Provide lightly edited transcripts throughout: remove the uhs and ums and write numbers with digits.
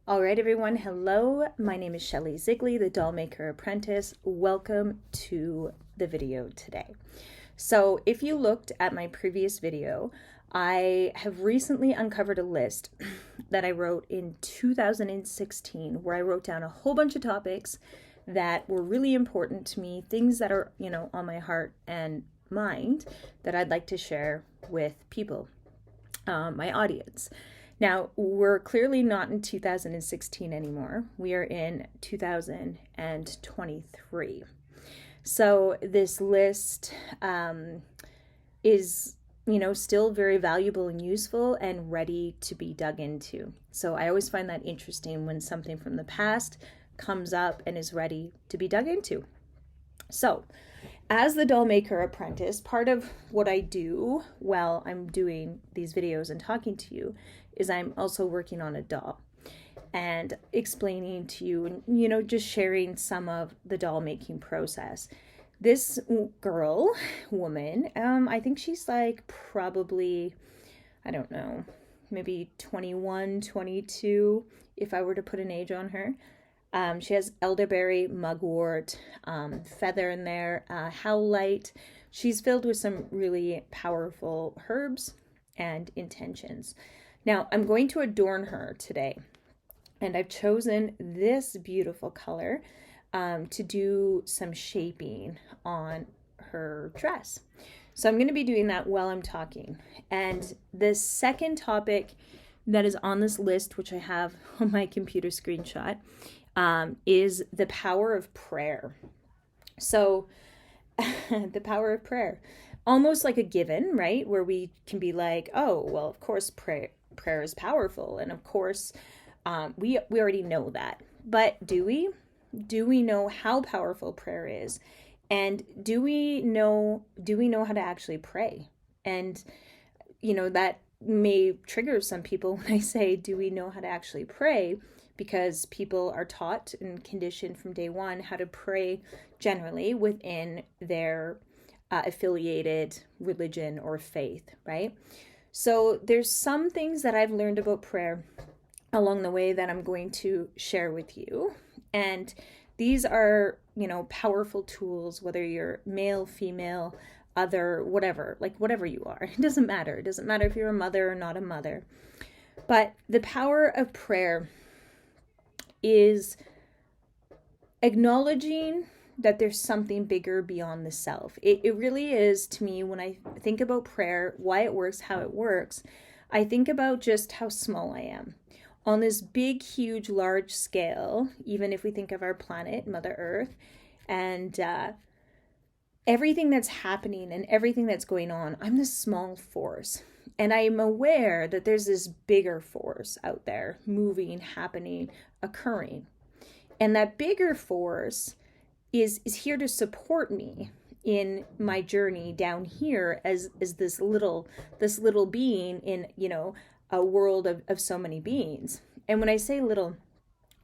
All right, everyone. Hello. My name is 𝕻𝖊𝖊, the doll maker apprentice. Welcome to the video today. So if you looked at my previous video, I have recently uncovered a list that I wrote in 2016 where I wrote down a whole bunch of topics that were really important to me, things that are, on my heart and mind that I'd like to share with people, my audience. Now, we're clearly not in 2016 anymore. We are in 2023. So this list is, still very valuable and useful and ready to be dug into. So I always find that interesting when something from the past comes up and is ready to be dug into. So, as the doll maker apprentice, part of what I do while I'm doing these videos and talking to you is I'm also working on a doll and explaining to you, just sharing some of the doll making process. This woman, I think she's like probably, I don't know, maybe 21, 22, if I were to put an age on her. She has elderberry, mugwort, feather in there, howlite. She's filled with some really powerful herbs and intentions. Now, I'm going to adorn her today, and I've chosen this beautiful color to do some shaping on her dress. So I'm going to be doing that while I'm talking. And the second topic that is on this list, which I have on my computer screenshot, is the power of prayer. So the power of prayer, almost like a given, right? Where we can be like, oh, well, of course, prayer is powerful. And of course, we already know that. But do we? Do we know how powerful prayer is? And do we know how to actually pray? And, that may trigger some people when I say, do we know how to actually pray? Because people are taught and conditioned from day one how to pray generally within their affiliated religion or faith, right? So there's some things that I've learned about prayer along the way that I'm going to share with you. And these are, powerful tools, whether you're male, female, other, whatever you are. It doesn't matter. It doesn't matter if you're a mother or not a mother. But the power of prayer is acknowledging that there's something bigger beyond the self. It really is, to me, when I think about prayer, why it works, how it works, I think about just how small I am. On this big, huge, large scale, even if we think of our planet, Mother Earth, and everything that's happening and everything that's going on, I'm this small force. And I am aware that there's this bigger force out there, moving, happening, occurring. And that bigger force is here to support me in my journey down here as this little being in, a world of so many beings. And when I say little,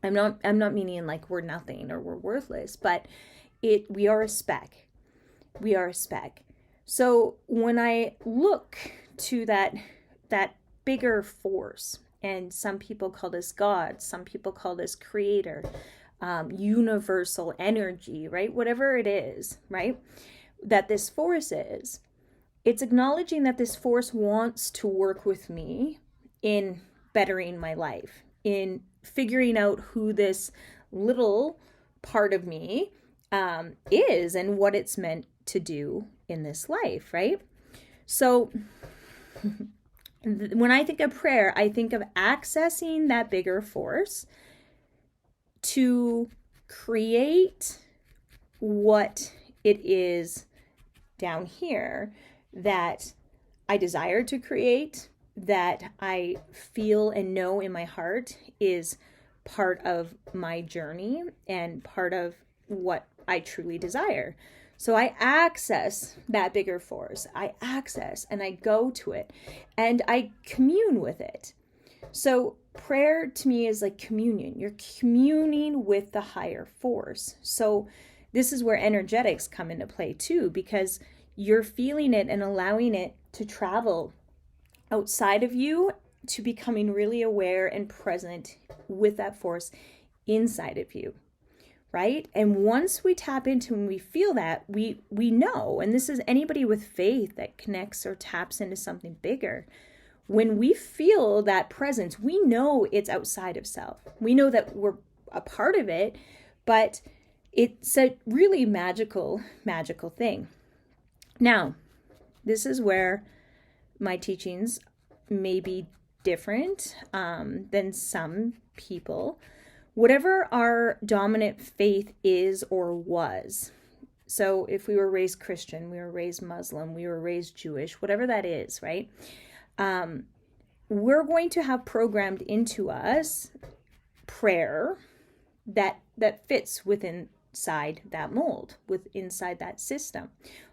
I'm not meaning like we're nothing or we're worthless, but we are a speck. We are a speck. So when I look to that bigger force, and some people call this God, some people call this creator, universal energy, right? Whatever it is, right? That this force is, it's acknowledging that this force wants to work with me in bettering my life, in figuring out who this little part of me is and what it's meant to do in this life, right? So when I think of prayer, I think of accessing that bigger force to create what it is down here that I desire to create, that I feel and know in my heart is part of my journey and part of what I truly desire. So I access that bigger force. I access and I go to it and I commune with it. So prayer to me is like communion. You're communing with the higher force. So this is where energetics come into play too, because you're feeling it and allowing it to travel outside of you to becoming really aware and present with that force inside of you, right? And once we tap into and we feel that, we know, and this is anybody with faith that connects or taps into something bigger. When we feel that presence, we know it's outside of self. We know that we're a part of it, but it's a really magical thing. Now, this is where my teachings may be different than some people. Whatever our dominant faith is or was, so if we were raised Christian, we were raised Muslim, we were raised Jewish, whatever that is, right? We're going to have programmed into us prayer that fits within inside that mold, inside that system.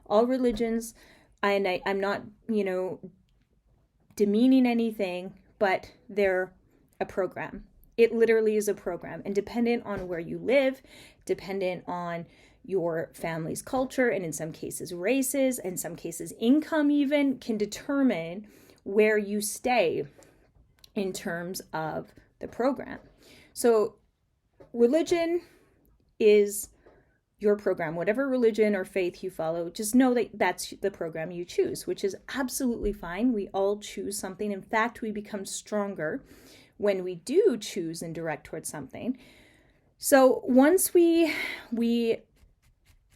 All religions, and I'm not, demeaning anything, but they're a program. It literally is a program, and dependent on where you live, dependent on your family's culture, and in some cases races, in some cases income even, can determine where you stay in terms of the program. So religion is your program. Whatever religion or faith you follow, just know that that's the program you choose, which is absolutely fine. We all choose something. In fact, we become stronger when we do choose and direct towards something. So once we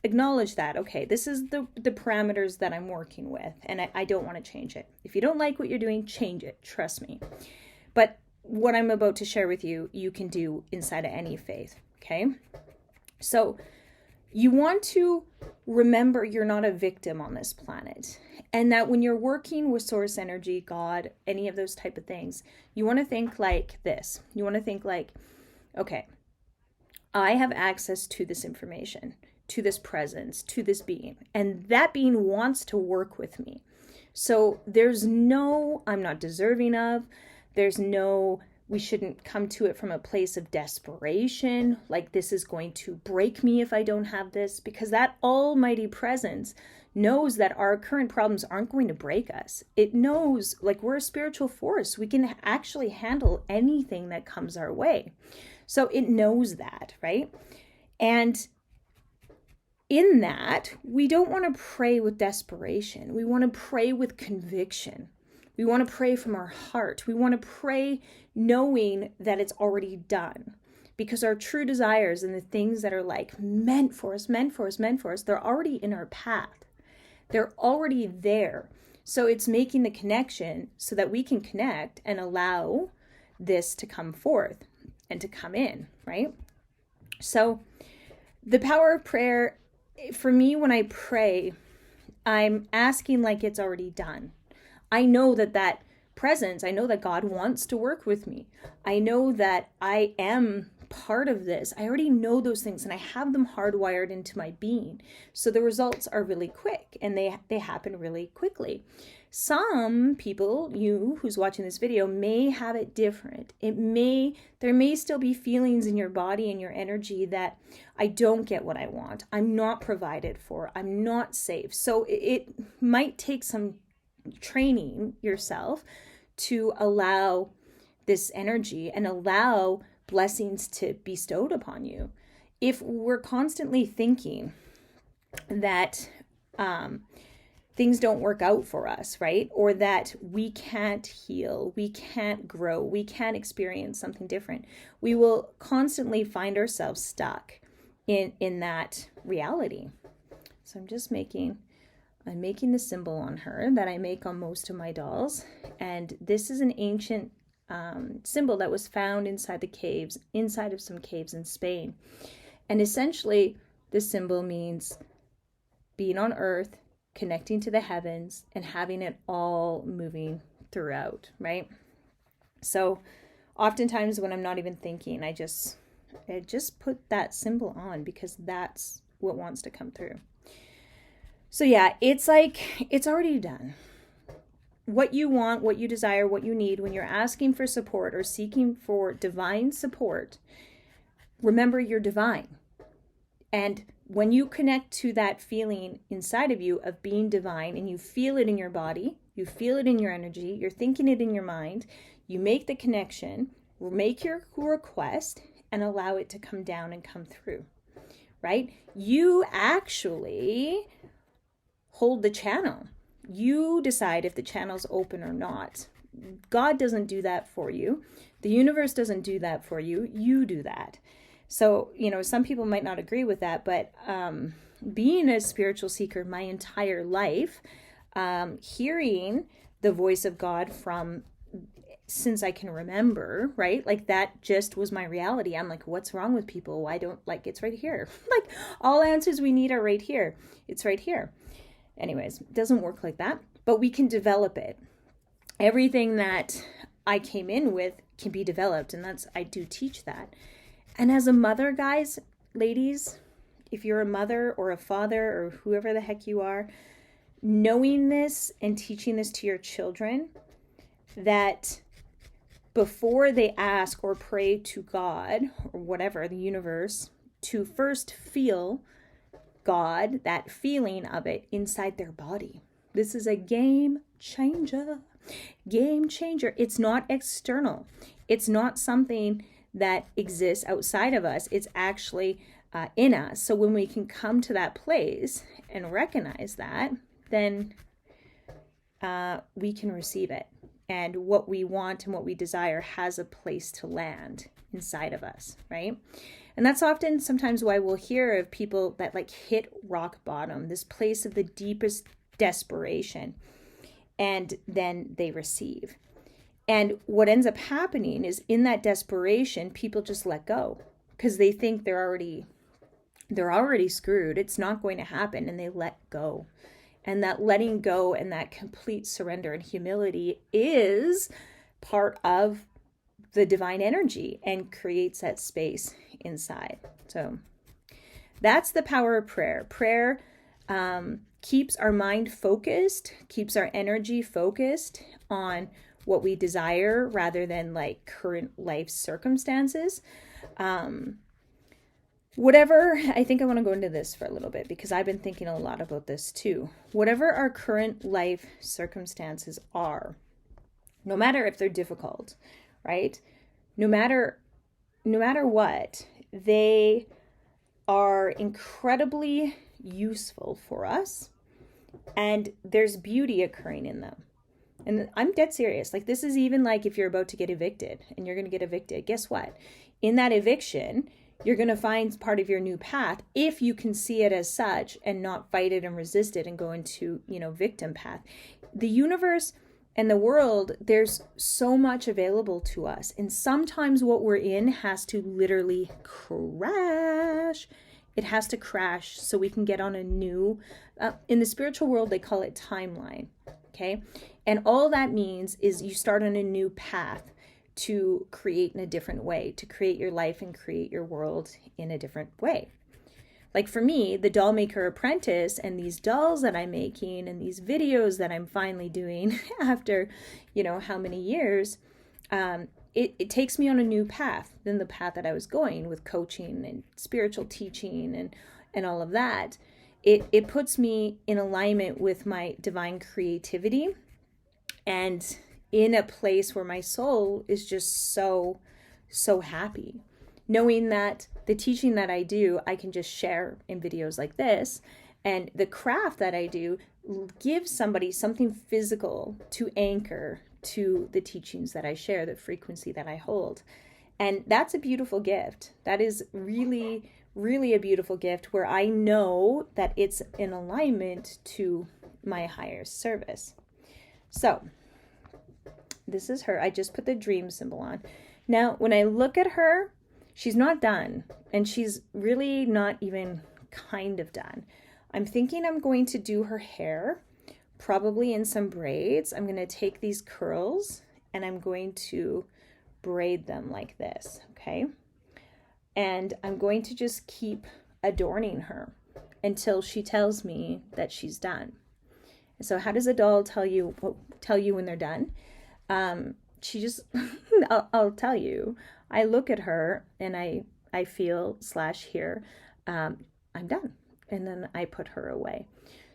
acknowledge that, okay, this is the parameters that I'm working with, and I don't want to change it. If you don't like what you're doing, change it. Trust me. But what I'm about to share with you, you can do inside of any faith, okay? So you want to remember you're not a victim on this planet, and that when you're working with source energy, God, any of those type of things, you want to think like this. You want to think like, okay, I have access to this information, to this presence, to this being, and that being wants to work with me. So there's no, I'm not deserving of, there's no, we shouldn't come to it from a place of desperation, like this is going to break me if I don't have this, because that almighty presence knows that our current problems aren't going to break us. It knows, like, we're a spiritual force. We can actually handle anything that comes our way. So it knows that, right? And in that, we don't want to pray with desperation. We want to pray with conviction. We want to pray from our heart. We want to pray knowing that it's already done, because our true desires and the things that are like meant for us, they're already in our path. They're already there. So it's making the connection so that we can connect and allow this to come forth and to come in, right? So the power of prayer, for me, when I pray, I'm asking like it's already done. I know that presence, I know that God wants to work with me. I know that I am part of this. I already know those things, and I have them hardwired into my being. So the results are really quick, and they happen really quickly. Some people, you who's watching this video, may have it different. There may still be feelings in your body and your energy that I don't get what I want. I'm not provided for. I'm not safe. So it might take some training yourself to allow this energy and allow blessings to be bestowed upon you. If we're constantly thinking that things don't work out for us, right? Or that we can't heal, we can't grow, we can't experience something different, we will constantly find ourselves stuck in that reality. So I'm making the symbol on her that I make on most of my dolls. And this is an ancient symbol that was found inside of some caves in Spain. And essentially, this symbol means being on earth, connecting to the heavens, and having it all moving throughout, right? So oftentimes when I'm not even thinking, I just put that symbol on, because that's what wants to come through. So yeah, it's like, it's already done. What you want, what you desire, what you need, when you're asking for support or seeking for divine support, remember you're divine. And when you connect to that feeling inside of you of being divine, and you feel it in your body, you feel it in your energy, you're thinking it in your mind, You make the connection, make your request, and allow it to come down and come through, right? You actually hold the channel. You decide if the channel's open or not. God doesn't do that for you. The universe doesn't do that for you. You do that. So, some people might not agree with that, but being a spiritual seeker my entire life, hearing the voice of God since I can remember, right? Like that just was my reality. I'm like, what's wrong with people? Why don't, it's right here. Like all answers we need are right here. It's right here. Anyways, it doesn't work like that, but we can develop it. Everything that I came in with can be developed, and I do teach that. And as a mother, guys, ladies, if you're a mother or a father or whoever the heck you are, knowing this and teaching this to your children, that before they ask or pray to God or whatever, the universe, to first feel God, that feeling of it inside their body. This is a game changer. Game changer. It's not external. It's not something that exists outside of us. It's actually in us. So when we can come to that place and recognize that, then we can receive it. And what we want and what we desire has a place to land inside of us, right? And that's often sometimes why we'll hear of people that hit rock bottom, this place of the deepest desperation, and then they receive. And what ends up happening is in that desperation, people just let go because they think they're already screwed. It's not going to happen, and they let go. And that letting go and that complete surrender and humility is part of the divine energy and creates that space inside. So that's the power of prayer. Prayer keeps our mind focused, keeps our energy focused on what we desire rather than current life circumstances. Whatever, I think I want to go into this for a little bit because I've been thinking a lot about this too. Whatever our current life circumstances are, no matter if they're difficult, right? No matter what, they are incredibly useful for us, and there's beauty occurring in them. And I'm dead serious. This is even if you're about to get evicted and you're going to get evicted. Guess what? In that eviction, you're going to find part of your new path if you can see it as such and not fight it and resist it and go into, victim path. The universe and the world, there's so much available to us. And sometimes what we're in has to literally crash. It has to crash so we can get on a new, in the spiritual world, they call it timeline. Okay. And all that means is you start on a new path to create in a different way, to create your life and create your world in a different way. For me, the doll maker apprentice and these dolls that I'm making and these videos that I'm finally doing after, how many years, it takes me on a new path than the path that I was going with coaching and spiritual teaching and all of that. It puts me in alignment with my divine creativity and in a place where my soul is just so happy. Knowing that the teaching that I do, I can just share in videos like this. And the craft that I do gives somebody something physical to anchor to the teachings that I share, the frequency that I hold. And that's a beautiful gift. That is really, really a beautiful gift where I know that it's in alignment to my higher service. So this is her. I just put the dream symbol on. Now, when I look at her, she's not done, and she's really not even kind of done. I'm thinking I'm going to do her hair, probably in some braids. I'm going to take these curls and I'm going to braid them like this, okay? And I'm going to just keep adorning her until she tells me that she's done. So how does a doll tell you when they're done? She just, I'll tell you, I look at her and I feel /hear, I'm done. And then I put her away.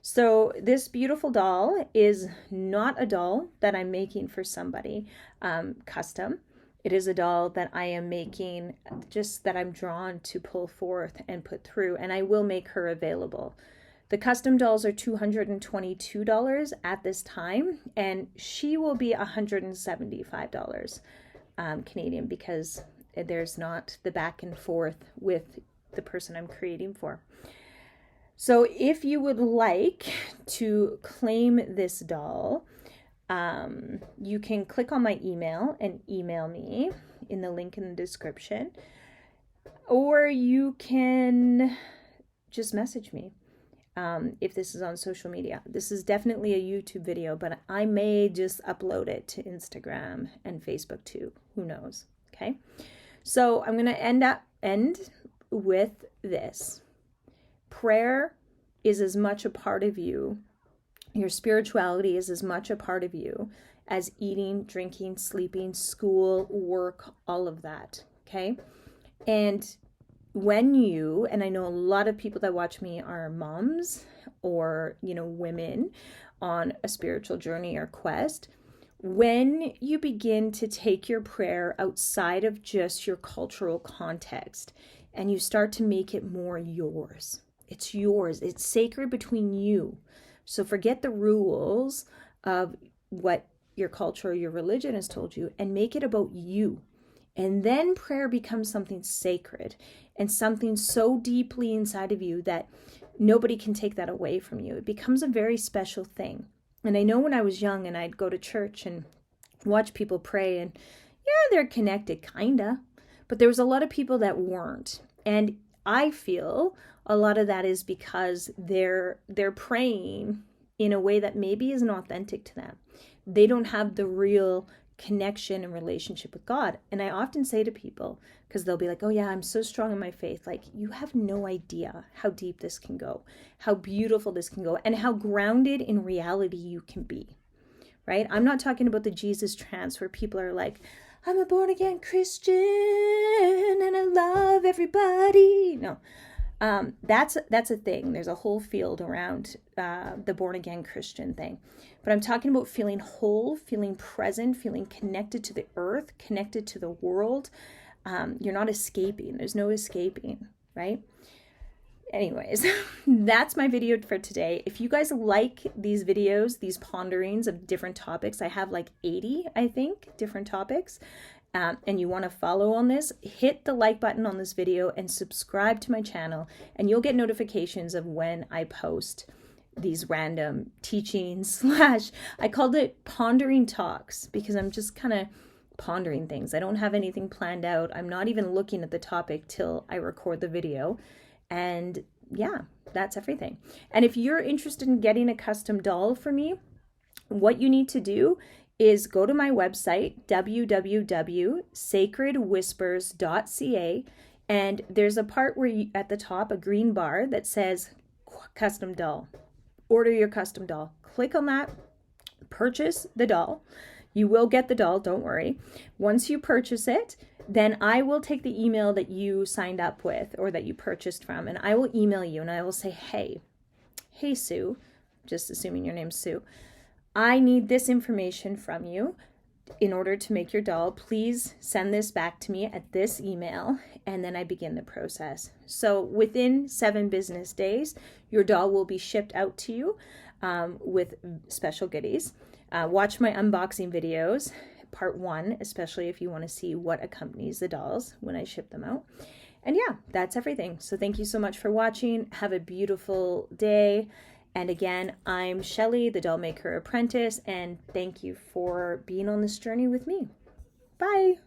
So this beautiful doll is not a doll that I'm making for somebody custom. It is a doll that I am making, just that I'm drawn to pull forth and put through, and I will make her available. The custom dolls are $222 at this time, and she will be $175 Canadian, because there's not the back and forth with the person I'm creating for. So if you would like to claim this doll, you can click on my email and email me in the link in the description, or you can just message me if this is on social media. This is definitely a YouTube video, but I may just upload it to Instagram and Facebook too. Who knows? Okay. So I'm going to end with this. Prayer is as much a part of you. Your spirituality is as much a part of you as eating, drinking, sleeping, school, work, all of that. Okay. And when you, and I know a lot of people that watch me are moms or, women on a spiritual journey or quest, when you begin to take your prayer outside of just your cultural context and you start to make it more yours, it's yours, it's sacred between you. So forget the rules of what your culture or your religion has told you and make it about you. And then prayer becomes something sacred and something so deeply inside of you that nobody can take that away from you. It becomes a very special thing. And I know when I was young and I'd go to church and watch people pray, and yeah, they're connected, kinda, but there was a lot of people that weren't. And I feel a lot of that is because they're praying in a way that maybe isn't authentic to them. They don't have the real connection and relationship with God. And I often say to people, because they'll be like, oh yeah, I'm so strong in my faith. Like, you have no idea how deep this can go, how beautiful this can go, and how grounded in reality you can be, right? I'm not talking about the Jesus trance where people are like, I'm a born again Christian and I love everybody. No, that's a thing. There's a whole field around the born again Christian thing. But I'm talking about feeling whole, feeling present, feeling connected to the earth, connected to the world. You're not escaping. There's no escaping, right? Anyways, that's my video for today. If you guys like these videos, these ponderings of different topics, I have like 80, I think, different topics, and you want to follow on this, hit the like button on this video and subscribe to my channel, and you'll get notifications of when I post these random teachings I called it pondering talks because I'm just kind of pondering things. I don't have anything planned out. I'm not even looking at the topic till I record the video. And yeah, that's everything. And if you're interested in getting a custom doll for me, what you need to do is go to my website, www.sacredwhispers.ca, and there's a part where you, at the top, a green bar that says custom doll. Order your custom doll. Click on that, purchase the doll. You will get the doll, don't worry. Once you purchase it, then I will take the email that you signed up with or that you purchased from, and I will email you and I will say, hey Sue, just assuming your name's Sue, I need this information from you in order to make your doll. Please send this back to me at this email, and then I begin the process. So within 7 business days, your doll will be shipped out to you with special goodies. Watch my unboxing videos, part 1, especially if you want to see what accompanies the dolls when I ship them out. And yeah, that's everything. So thank you so much for watching. Have a beautiful day. And again, I'm Shelly, the Doll Maker Apprentice, and thank you for being on this journey with me. Bye.